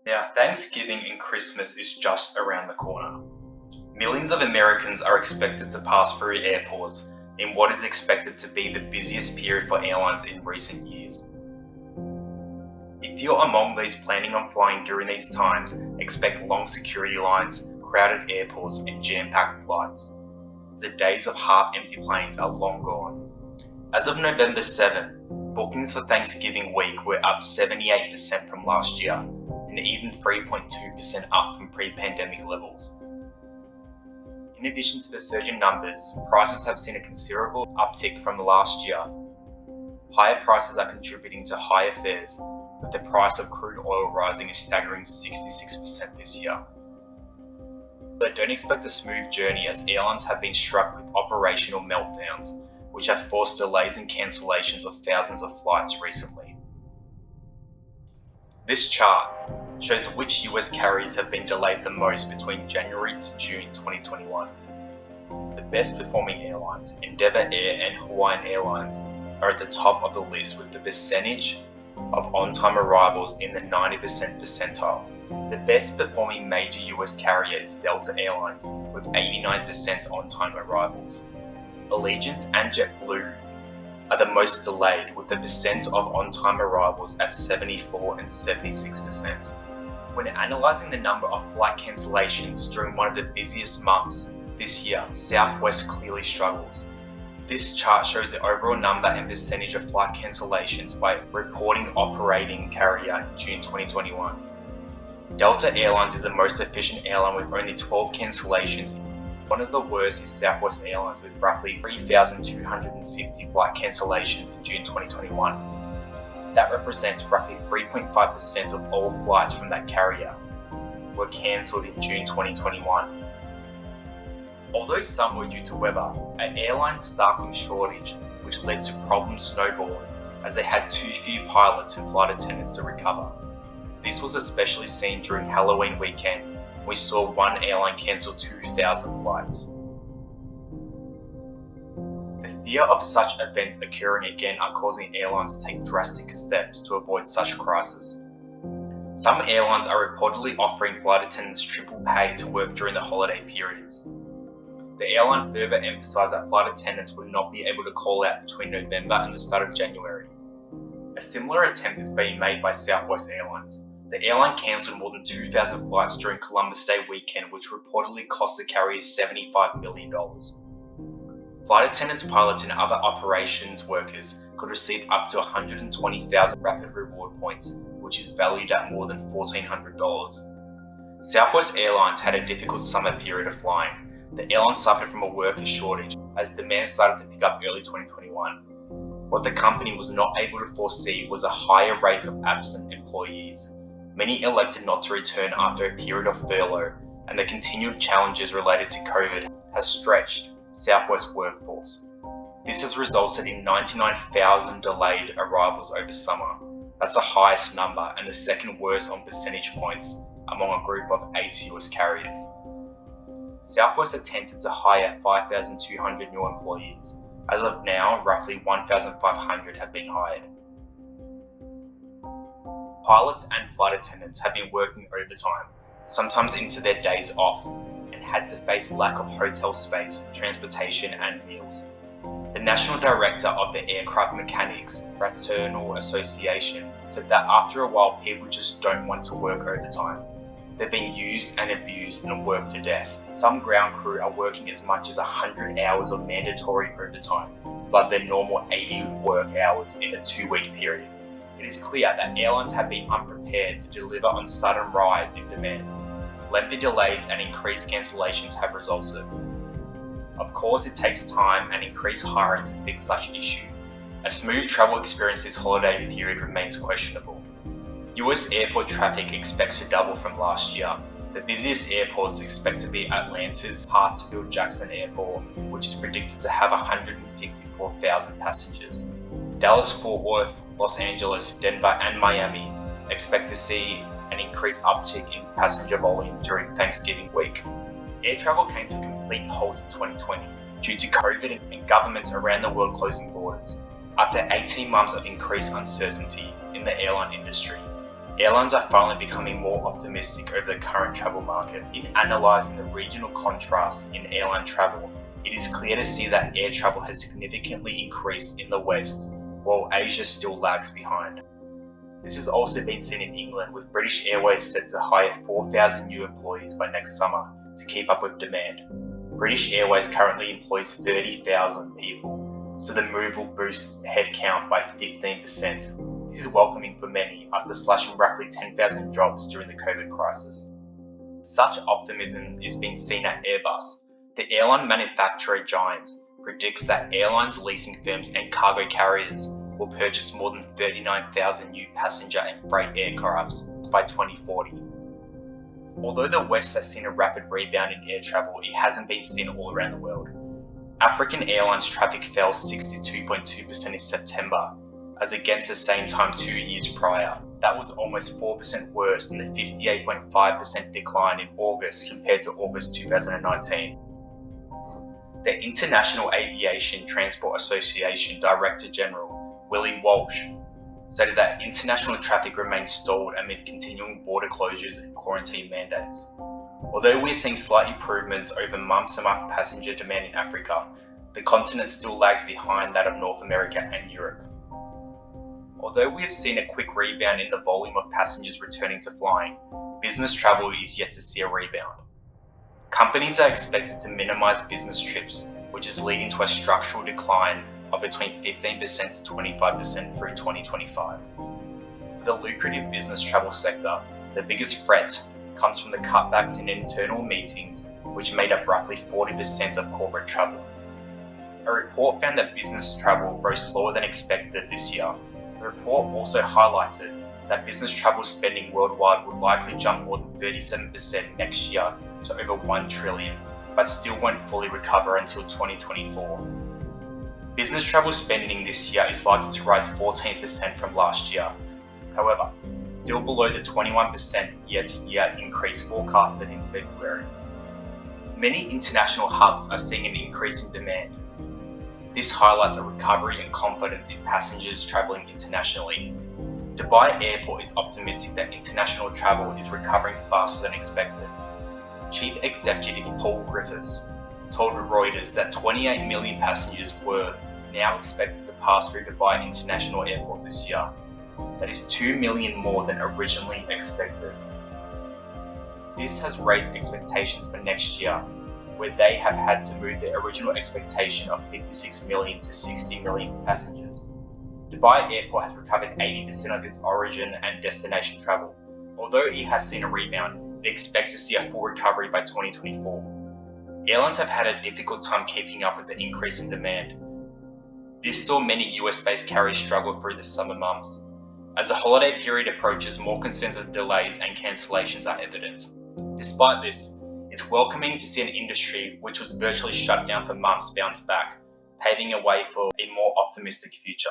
Now, Thanksgiving and Christmas is just around the corner. Millions of Americans are expected to pass through airports in what is expected to be the busiest period for airlines in recent years. If you're among those planning on flying during these times, expect long security lines, crowded airports, and jam-packed flights. The days of half-empty planes are long gone. As of November 7, bookings for Thanksgiving week were up 78% from last year, and even 3.2% up from pre-pandemic levels. In addition to the surge in numbers, prices have seen a considerable uptick from last year. Higher prices are contributing to higher fares, with the price of crude oil rising a staggering 66% this year. But don't expect a smooth journey, as airlines have been struck with operational meltdowns, which have forced delays and cancellations of thousands of flights recently. This chart shows which US carriers have been delayed the most between January to June 2021. The best performing airlines, Endeavour Air and Hawaiian Airlines, are at the top of the list with the percentage of on-time arrivals in the 90% percentile. The best performing major US carrier is Delta Airlines with 89% on-time arrivals. Allegiant and JetBlue are the most delayed, with the percent of on-time arrivals at 74 and 76%. When analysing the number of flight cancellations during one of the busiest months this year, Southwest clearly struggles. This chart shows the overall number and percentage of flight cancellations by reporting operating carrier in June 2021. Delta Airlines is the most efficient airline with only 12 cancellations. One of the worst is Southwest Airlines with roughly 3,250 flight cancellations in June 2021. That represents roughly 3.5% of all flights from that carrier were cancelled in June 2021. Although some were due to weather, an airline staffing shortage, which led to problems snowballing as they had too few pilots and flight attendants to recover. This was especially seen during Halloween weekend. We saw one airline cancel 2,000 flights. The fear of such events occurring again are causing airlines to take drastic steps to avoid such crises. Some airlines are reportedly offering flight attendants triple pay to work during the holiday periods. The airline further emphasised that flight attendants would not be able to call out between November and the start of January. A similar attempt is being made by Southwest Airlines. The airline cancelled more than 2,000 flights during Columbus Day weekend, which reportedly cost the carriers $75 million. Flight attendants, pilots, and other operations workers could receive up to 120,000 rapid reward points, which is valued at more than $1,400. Southwest Airlines had a difficult summer period of flying. The airline suffered from a worker shortage as demand started to pick up early 2021. What the company was not able to foresee was a higher rate of absent employees. Many elected not to return after a period of furlough, and the continued challenges related to COVID has stretched Southwest's workforce. This has resulted in 99,000 delayed arrivals over summer. That's the highest number and the second worst on percentage points among a group of 8 US carriers. Southwest attempted to hire 5,200 new employees. As of now, roughly 1,500 have been hired. Pilots and flight attendants have been working overtime, sometimes into their days off, and had to face lack of hotel space, transportation, and meals. The National Director of the Aircraft Mechanics Fraternal Association said that after a while people just don't want to work overtime. They've been used and abused and worked to death. Some ground crew are working as much as 100 hours of mandatory overtime, but their normal 80 work hours in a 2-week period. It is clear that airlines have been unprepared to deliver on sudden rise in demand. Lengthy delays and increased cancellations have resulted. Of course, it takes time and increased hiring to fix such an issue. A smooth travel experience this holiday period remains questionable. US airport traffic expects to double from last year. The busiest airports expect to be Atlanta's Hartsfield-Jackson Airport, which is predicted to have 154,000 passengers. Dallas-Fort Worth, Los Angeles, Denver, and Miami expect to see an increased uptick in passenger volume during Thanksgiving week. Air travel came to a complete halt in 2020 due to COVID and governments around the world closing borders. After 18 months of increased uncertainty in the airline industry, Airlines are finally becoming more optimistic over the current travel market. In analysing the regional contrasts in airline travel, it is clear to see that air travel has significantly increased in the West, while Asia still lags behind. This has also been seen in England, with British Airways set to hire 4,000 new employees by next summer to keep up with demand. British Airways currently employs 30,000 people, so the move will boost headcount by 15%. This is welcoming for many after slashing roughly 10,000 jobs during the COVID crisis. Such optimism is being seen at Airbus. The airline manufacturer giant predicts that airlines, leasing firms and cargo carriers will purchase more than 39,000 new passenger and freight aircrafts by 2040. Although the West has seen a rapid rebound in air travel, it hasn't been seen all around the world. African Airlines traffic fell 62.2% in September, as against the same time 2 years prior. That was almost 4% worse than the 58.5% decline in August compared to August 2019. The International Aviation Transport Association Director General, Willie Walsh, stated that international traffic remains stalled amid continuing border closures and quarantine mandates. Although we are seeing slight improvements over month-to-month passenger demand in Africa, the continent still lags behind that of North America and Europe. Although we have seen a quick rebound in the volume of passengers returning to flying, business travel is yet to see a rebound. Companies are expected to minimize business trips, which is leading to a structural decline of between 15% to 25% through 2025. For the lucrative business travel sector, the biggest threat comes from the cutbacks in internal meetings, which made up roughly 40% of corporate travel. A report found that business travel rose slower than expected this year. The report also highlighted that business travel spending worldwide will likely jump more than 37% next year to over $1 trillion, but still won't fully recover until 2024. Business travel spending this year is likely to rise 14% from last year. However, still below the 21% year-to-year increase forecasted in February. Many international hubs are seeing an increase in demand. This highlights a recovery and confidence in passengers traveling internationally. Dubai Airport is optimistic that international travel is recovering faster than expected. Chief Executive Paul Griffiths told Reuters that 28 million passengers were now expected to pass through Dubai International Airport this year. That is 2 million more than originally expected. This has raised expectations for next year, where they have had to move their original expectation of 56 million to 60 million passengers. Dubai Airport has recovered 80% of its origin and destination travel. Although it has seen a rebound, it expects to see a full recovery by 2024. Airlines have had a difficult time keeping up with the increase in demand. This saw many US-based carriers struggle through the summer months. As the holiday period approaches, more concerns of delays and cancellations are evident. Despite this, it's welcoming to see an industry which was virtually shut down for months bounce back, paving a way for a more optimistic future.